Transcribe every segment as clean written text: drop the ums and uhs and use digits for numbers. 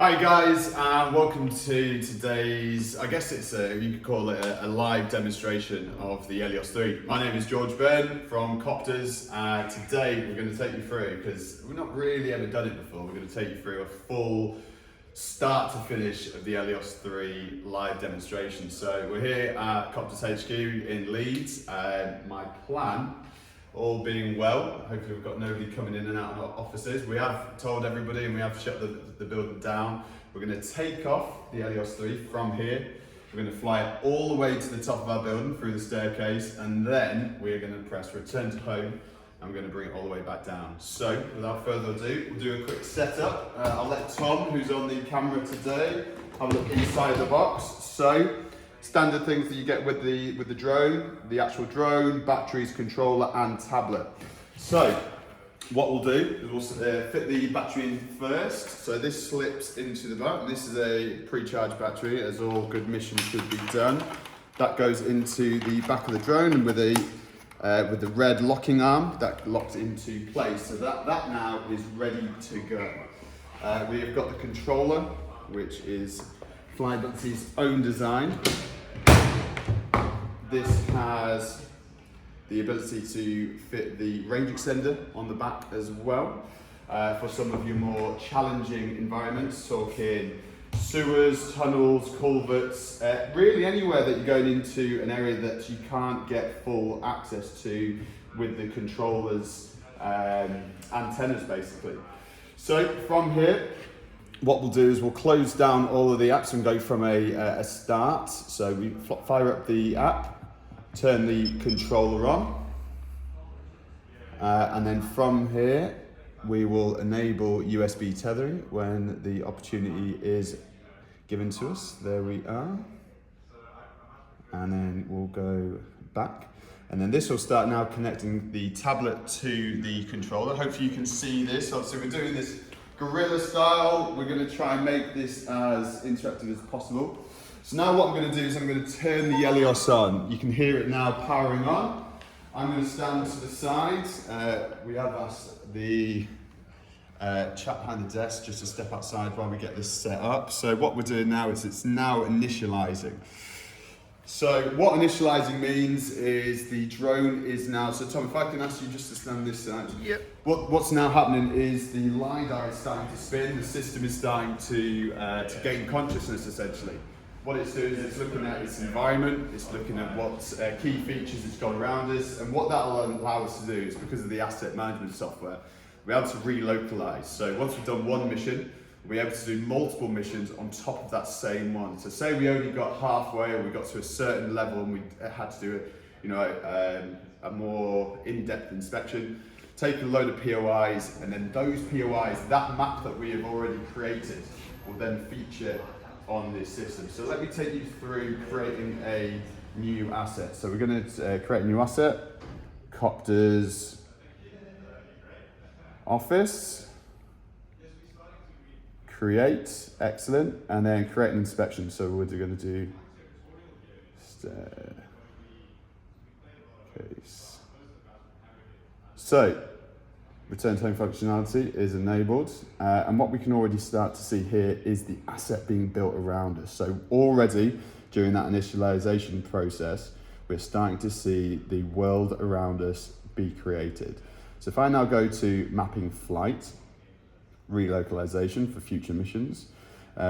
Hi guys, and welcome to today's, I guess you could call it a live demonstration of the ELIOS 3. My name is Burne from COPTRZ. Today we're going to take you through, because we've not really ever done it before, we're going to take you through a full start to finish of the ELIOS 3 live demonstration. So we're here at COPTRZ HQ in Leeds. My plan, all being well, hopefully we've got nobody coming in and out of our offices. We have told everybody and we have shut the building down. We're going to take off the ELIOS 3 from here. We're going to fly it all the way to the top of our building through the staircase, and then we're going to press return to home and we're going to bring it all the way back down. So without further ado, we'll do a quick setup. I'll let Tom, who's on the camera today, have a look inside the box. So standard things that you get with the drone, the actual drone, batteries, controller and tablet. So what we'll do is we'll fit the battery in first. So this slips into the back. This is a pre-charged battery, as all good missions should be done. That goes into the back of the drone, and with the red locking arm, that locks into place. So that now is ready to go. We have got the controller, which is Flybuncey's own design. This has the ability to fit the range extender on the back as well, for some of your more challenging environments, talking sewers, tunnels, culverts, really anywhere that you're going into an area that you can't get full access to with the controller's antennas basically. So from here, what we'll do is we'll close down all of the apps and go from a start. So we fire up the app, turn the controller on, and then from here we will enable USB tethering when the opportunity is given to us. There we are. And then we'll go back. And then this will start now connecting the tablet to the controller. Hopefully you can see this. Obviously we're doing this guerrilla style. We're going to try and make this as interactive as possible. So now what I'm going to do is I'm going to turn the ELIOS on. You can hear it now powering on. I'm going to stand to the side. We have asked the chap behind the desk just to step outside while we get this set up. So what we're doing now is it's now initializing. So what initializing means is the drone is now, so Tom, if I can ask you just to stand this side. Yep. What's now happening is the LiDAR is starting to spin, the system is starting to gain consciousness essentially. What it's doing is it's looking at its environment, it's looking at what key features it's got around us, and what that will allow us to do is, because of the asset management software, we're able to relocalize. So once we've done one mission, we're able to do multiple missions on top of that same one. So say we only got halfway, or we got to a certain level and we had to do a more in-depth inspection, take a load of POIs, and then those POIs, that map that we have already created, will then feature on this system. So let me take you through creating a new asset. So we're going to create a new asset, COPTRZ Office, create, excellent, and then create an inspection. So we're going to do case. So return to home functionality is enabled, and what we can already start to see here is the asset being built around us. So already during that initialization process, we're starting to see the world around us be created. So if I now go to mapping flight, relocalization for future missions,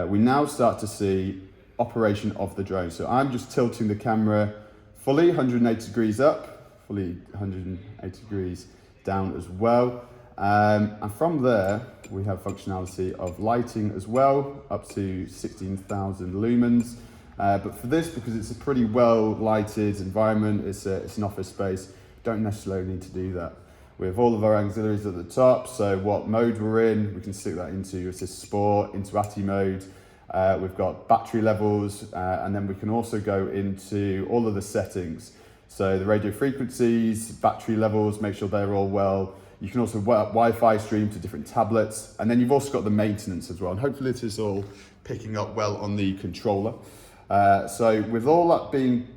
we now start to see operation of the drone. So I'm just tilting the camera fully 180 degrees up, fully 180 degrees down as well. And from there, we have functionality of lighting as well, up to 16,000 lumens. But for this, because it's a pretty well lighted environment, it's an office space, don't necessarily need to do that. We have all of our auxiliaries at the top, so what mode we're in, we can stick that into assist sport, into ATI mode. We've got battery levels, and then we can also go into all of the settings. So the radio frequencies, battery levels, make sure they're all well. You can also Wi-Fi stream to different tablets, and then you've also got the maintenance as well. And hopefully this is all picking up well on the controller. So with all that being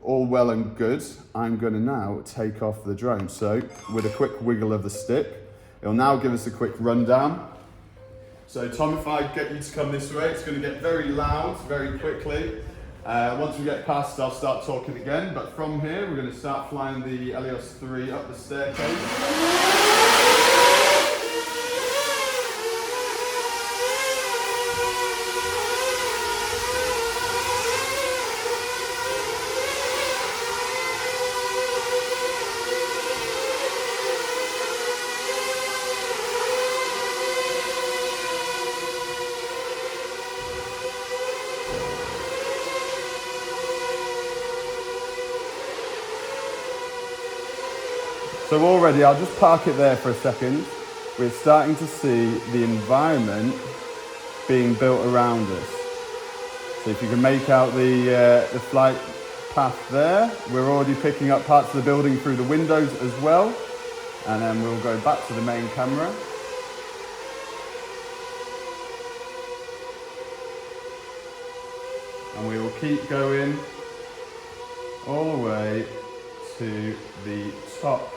all well and good, I'm going to now take off the drone. So with a quick wiggle of the stick, it'll now give us a quick rundown. So So Tom, if I get you to come this way, it's going to get very loud very quickly. Once we get past, I'll start talking again, but from here we're going to start flying the ELIOS 3 up the staircase. So already, I'll just park it there for a second. We're starting to see the environment being built around us. So if you can make out the flight path there, we're already picking up parts of the building through the windows as well. And then we'll go back to the main camera. And we will keep going all the way to the top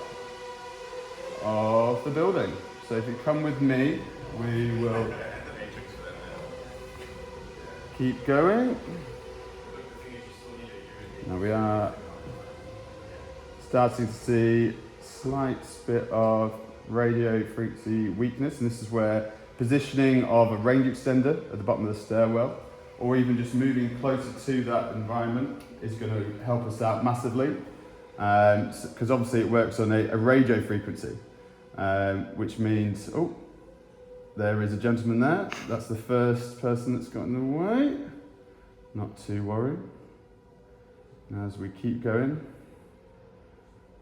of the building. So if you come with me, we will keep going. Now we are starting to see slight bit of radio frequency weakness, and this is where positioning of a range extender at the bottom of the stairwell, or even just moving closer to that environment, is going to help us out massively, because obviously it works on a radio frequency, which means, oh, there is a gentleman there. That's the first person that's got in the way. Not too worried. Now as we keep going,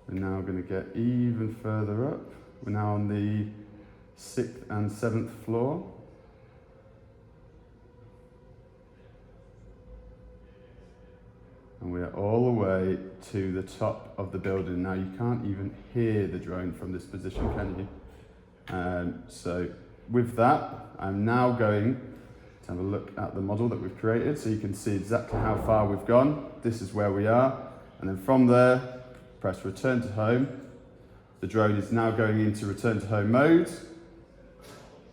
we're now going to get even further up. We're now on the 6th and 7th floor. And we're all the way to the top of the building. Now you can't even hear the drone from this position, can you? So with that, I'm now going to have a look at the model that we've created so you can see exactly how far we've gone. This is where we are. And then from there, press return to home. The drone is now going into return to home mode.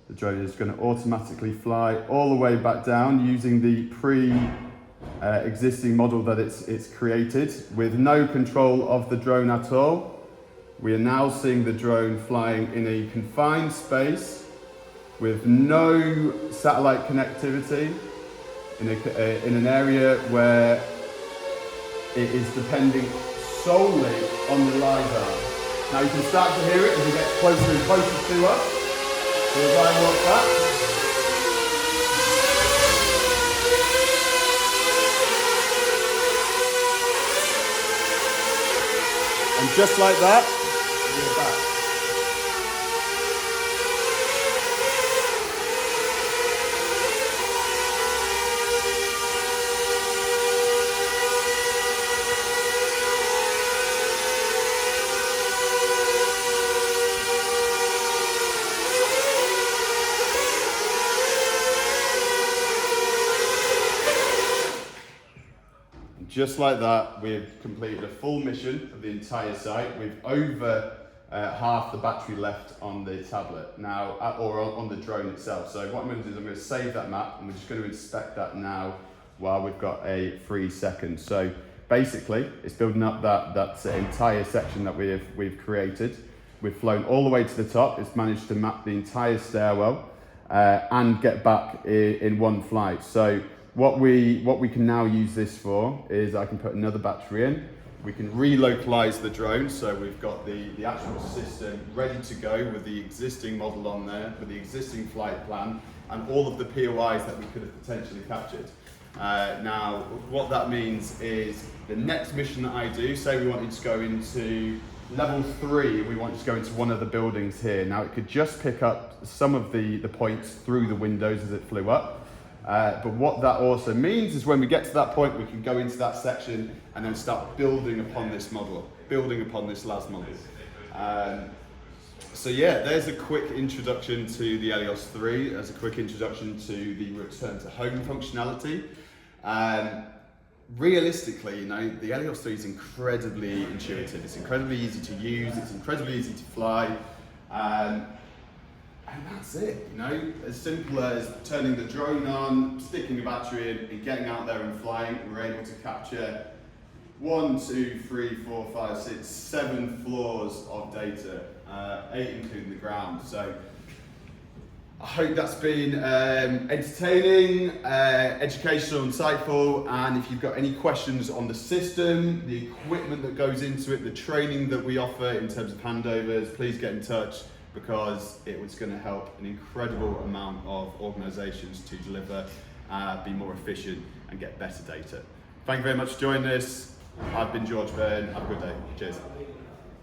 The drone is going to automatically fly all the way back down using the existing model that it's created with no control of the drone at all. We are now seeing the drone flying in a confined space with no satellite connectivity in an area where it is depending solely on the LiDAR. Now you can start to hear it as it gets closer and closer to us. So as I walk back, and just like that, we're back. Just like that, we've completed a full mission of the entire site with over half the battery left on the tablet now, or on the drone itself. So what I'm going to do is I'm going to save that map and we're just going to inspect that now while we've got a free second. So basically, it's building up that entire section that we've created. We've flown all the way to the top. It's managed to map the entire stairwell and get back in one flight. So what we can now use this for is I can put another battery in. We can relocalize the drone, so we've got the actual system ready to go with the existing model on there, with the existing flight plan, and all of the POIs that we could have potentially captured. Now, what that means is the next mission that I do, say we wanted to go into level 3, we want to go into one of the buildings here. Now, it could just pick up some of the points through the windows as it flew up. But what that also means is when we get to that point, we can go into that section and then start building upon this model, building upon this LAS model. So yeah, there's a quick introduction to the ELIOS 3, as a quick introduction to the return to home functionality. Realistically, you know, the ELIOS 3 is incredibly intuitive. It's incredibly easy to use. It's incredibly easy to fly. And that's it, you know, as simple as turning the drone on, sticking a battery in, and getting out there and flying. We're able to capture 1, 2, 3, 4, 5, 6, 7 floors of data, 8 including the ground. So I hope that's been entertaining, educational, insightful, and if you've got any questions on the system, the equipment that goes into it, the training that we offer in terms of handovers, please get in touch, because it was going to help an incredible amount of organisations to deliver, be more efficient and get better data. Thank you very much for joining us. I've been George Burne. Have a good day. Cheers.